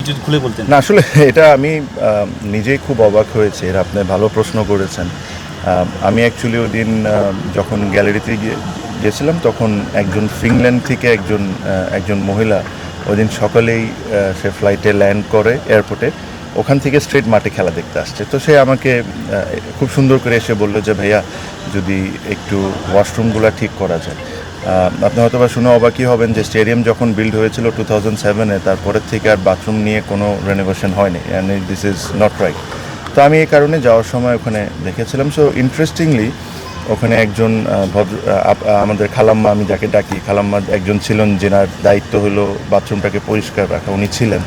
যদি খুলে বলতেন। না আসলে এটা আমি নিজেই খুব অবাক হয়েছি, এর আপনি ভালো প্রশ্ন করেছেন। আমি অ্যাকচুয়ালি ওই দিন যখন গ্যালারিতে গিয়েছিলাম তখন একজন ফিনল্যান্ড থেকে একজন মহিলা ওই দিন সকালেই সে ফ্লাইটে ল্যান্ড করে এয়ারপোর্টে, ওখান থেকে স্ট্রেট মাঠে খেলা দেখতে আসছে। তো সে আমাকে খুব সুন্দর করে এসে বললো যে ভাইয়া যদি একটু ওয়াশরুমগুলো ঠিক করা যায়। আপনি হয়তো বা শুনে অবাকই হবেন যে স্টেডিয়াম যখন বিল্ড হয়েছিল 2007-এ, তারপরের থেকে আর বাথরুম নিয়ে কোনো রেনোভেশন হয়নি, and this is not right. তো আমি এই কারণে যাওয়ার সময় ওখানে দেখেছিলাম। সো ইন্টারেস্টিংলি ওখানে একজন আমাদের খালাম্মা, আমি যাকে ডাকি খালাম্মা, একজন ছিলেন যেনার দায়িত্ব হলো বাথরুমটাকে পরিষ্কার রাখা, উনি ছিলেন।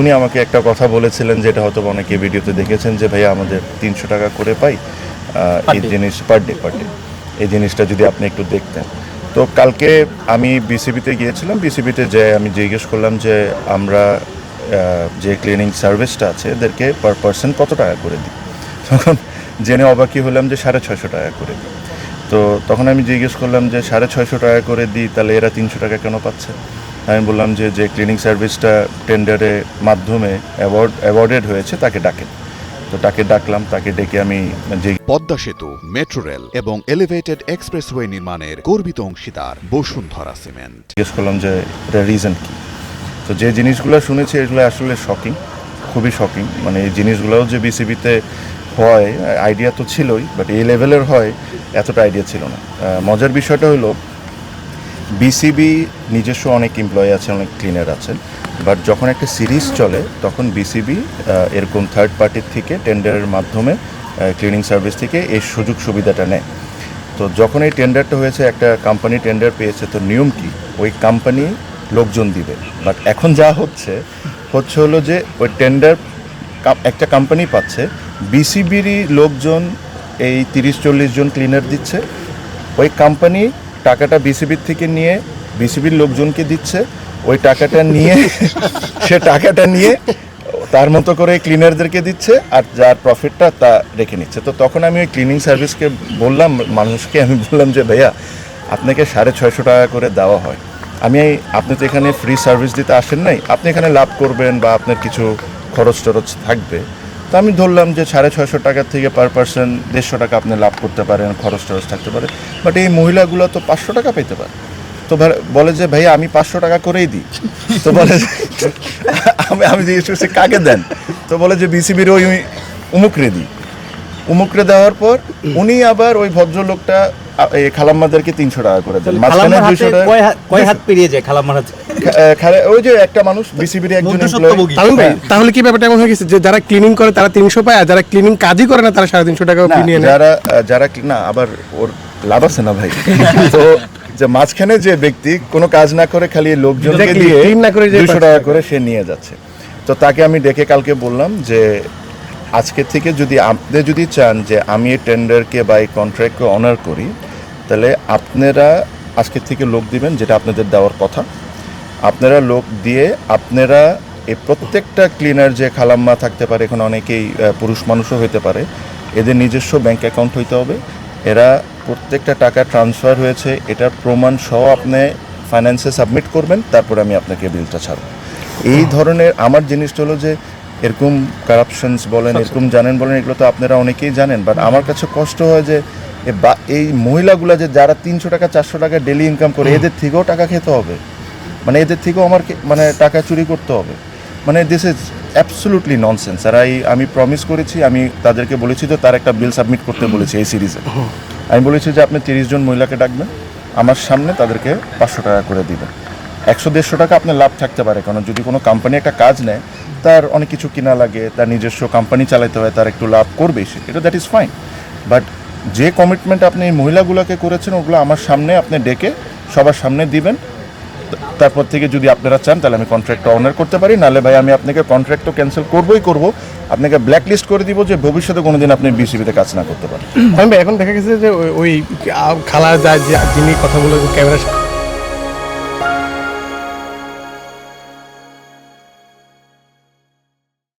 উনি আমাকে একটা কথা বলেছিলেন যেটা হয়তো অনেকে ভিডিওতে দেখেছেন যে ভাইয়া আমাদের 300 টাকা করে পাই এই জিনিস পার ডে এই জিনিসটা যদি আপনি একটু দেখতেন। তো কালকে আমি বিসিবিতে গিয়েছিলাম, বিসিবিতে যে আমি জিজ্ঞেস করলাম যে আমরা যে ক্লিনিং সার্ভিসটা আছে এদেরকে পার পার্সন কত টাকা করে দিই। তখন জেনে অবাকই হলাম যে 650 টাকা করে দিই। তো তখন আমি জিজ্ঞেস করলাম যে 650 টাকা করে দিই, তাহলে এরা 300 টাকা কেন পাচ্ছে? আমি বললাম যে ক্লিনিং সার্ভিসটা টেন্ডারের মাধ্যমে অ্যাওয়ার্ডেড হয়েছে তাকে ডাকেন। তো তাকে ডাকলাম, তাকে ডেকে আমি যে পদ্মা সেতু, মেট্রো রেল এবং এলিভেটেড এক্সপ্রেসওয়ে নির্মাণের গর্বিত অংশীদার বসুন্ধরা সিমেন্ট। জিজ্ঞেস করলাম যে এটা রিজন কী। তো যে জিনিসগুলো শুনেছি এগুলো আসলে শকিং, খুবই শকিং। মানে এই জিনিসগুলোও যে বিসিবিতে হয় আইডিয়া তো ছিলই, বাট এই লেভেলের হয় এতটা আইডিয়া ছিল না। মজার বিষয়টা হলো বিসিবি নিজস্ব অনেক এমপ্লয়ি আছে, অনেক ক্লিনার আছেন, বাট যখন একটা সিরিজ চলে তখন বিসিবি এরকম থার্ড পার্টির থেকে টেন্ডারের মাধ্যমে ক্লিনিং সার্ভিস থেকে এই সুযোগ সুবিধাটা নেয়। তো যখন এই টেন্ডারটা হয়েছে, একটা কোম্পানি টেন্ডার পেয়েছে, তো নিয়ম কি ওই কোম্পানি লোকজন দিবে। বাট এখন যা হচ্ছে হলো যে ওই টেন্ডার একটা কোম্পানি পাচ্ছে, বিসিবিরই লোকজন এই 30-40 জন ক্লিনার দিচ্ছে, ওই কোম্পানি টাকাটা বিসিবির থেকে নিয়ে বিসিবির লোকজনকে দিচ্ছে, ওই টাকাটা নিয়ে সে টাকাটা নিয়ে তার মতো করে ক্লিনারদেরকে দিচ্ছে, আর যার প্রফিটটা তা রেখে নিচ্ছে। তো তখন আমি ওই ক্লিনিং সার্ভিসকে বললাম, মানুষকে আমি বললাম যে ভাইয়া আপনাকে 650 টাকা করে দেওয়া হয়, আপনি তো এখানে ফ্রি সার্ভিস দিতে আসেন নাই, আপনি এখানে লাভ করবেন বা আপনার কিছু খরচ টরচ থাকবে। তো আমি ধরলাম যে 650 টাকার থেকে পার পার্সন 150 টাকা আপনি লাভ করতে পারেন, খরচ টরচ থাকতে পারে। বাট এই মহিলাগুলো তো 500 টাকা পেতে পারে। তো বলে যে ভাইয়া আমি 500 টাকা করেই দিই। তো বলে আমি জিজ্ঞেস করছি কাকে দেন? তো বলে যে বিসিবির ওই উমুকরে দিই। উমুকরে দেওয়ার পর উনি আবার ওই ভদ্রলোকটা খালাম্মাদেরকে 300 টাকা করে দেন। মাঝখানে 200 টাকা কয় হাত পেরিয়ে যায় খালাম্মার হাতে? ওই যে একটা মানুষ বিসিবির একজন এমপ্লয়ি। তাহলে কি ব্যাপারটা এমন হয়ে গেছে যে যারা ক্লিনিং করে তারা 300 পায়, আর যারা ক্লিনিং কাজই করে না তারা 350 টাকা নিয়ে নেয়? যারা না, আবার ওর লাভ আছে না ভাই। তো যে মাঝখানে যে ব্যক্তি কোনো কাজ না করে খালি লোকজনকে দিয়ে 200 টাকা করে সে নিয়ে যাচ্ছে। তো তাকে আমি ডেকে কালকে বললাম যে আজকে থেকে আপনি যদি চান যে আমি এই টেন্ডারকে বা এই কন্ট্রাক্টকে অনার করি, তাহলে আপনারা আজকে থেকে লোক দিবেন, যেটা আপনাদের দেওয়ার কথা। আপনারা লোক দিয়ে আপনারা এই প্রত্যেকটা ক্লিনার যে খালাম্মা থাকতে পারে, এখানে অনেকেই পুরুষ মানুষও হতে পারে, এদের নিজস্ব ব্যাংক অ্যাকাউন্ট হইতে হবে। এরা প্রত্যেকটা টাকা ট্রান্সফার হয়েছে এটার প্রমাণ সহ আপনি ফাইন্যান্সে সাবমিট করবেন, তারপর আমি আপনাকে বিলটা ছাড়ব। এই ধরনের আমার জিনিসটা হলো যে এরকম কারাপশনস বলেন, এরকম জানেন বলেন, এগুলো তো আপনারা অনেকেই জানেন। বাট আমার কাছে কষ্ট হয় যে এই মহিলাগুলো যে যারা 300 টাকা 400 টাকা ডেলি ইনকাম করে, এদের থেকেও টাকা খেতে হবে, মানে এদের থেকেও মানে টাকা চুরি করতে হবে। মানে দিস ইজ অ্যাবসলিউটলি ননসেন্স। আর আমি প্রমিস করেছি, আমি তাদেরকে বলেছি যে তার একটা বিল সাবমিট করতে বলেছি এই সিরিজে। আমি বলেছি যে আপনি 30 জন মহিলাকে ডাকবেন, আমার সামনে তাদেরকে 500 টাকা করে দিবেন। 100-150 টাকা আপনার লাভ থাকতে পারে, কারণ যদি কোনো কোম্পানি একটা কাজ নেয় তার অনেক কিছু কিনা লাগে, তার নিজস্ব কোম্পানি চালাতে হয়, তার একটু লাভ করবে সে, এটা দ্যাট ইজ ফাইন। বাট যে কমিটমেন্ট আপনি এই মহিলাগুলোকে করেছেন ওগুলো আমার সামনে আপনি ডেকে সবার সামনে দিবেন। তারপর থেকে যদি আপনারা চান তাহলে আমি কন্ট্রাক্টটা অনার করতে পারি, নাহলে ভাই আমি আপনাকে কন্ট্রাক্টও ক্যান্সেল করবই করব, আপনাকে ব্ল্যাক লিস্ট করে দিব যে ভবিষ্যতে কোনোদিন আপনি বিসিবিতে কাজ না করতে পারেন। এখন দেখা গেছে যে ওই খালা যিনি কথা বলে ক্যামেরার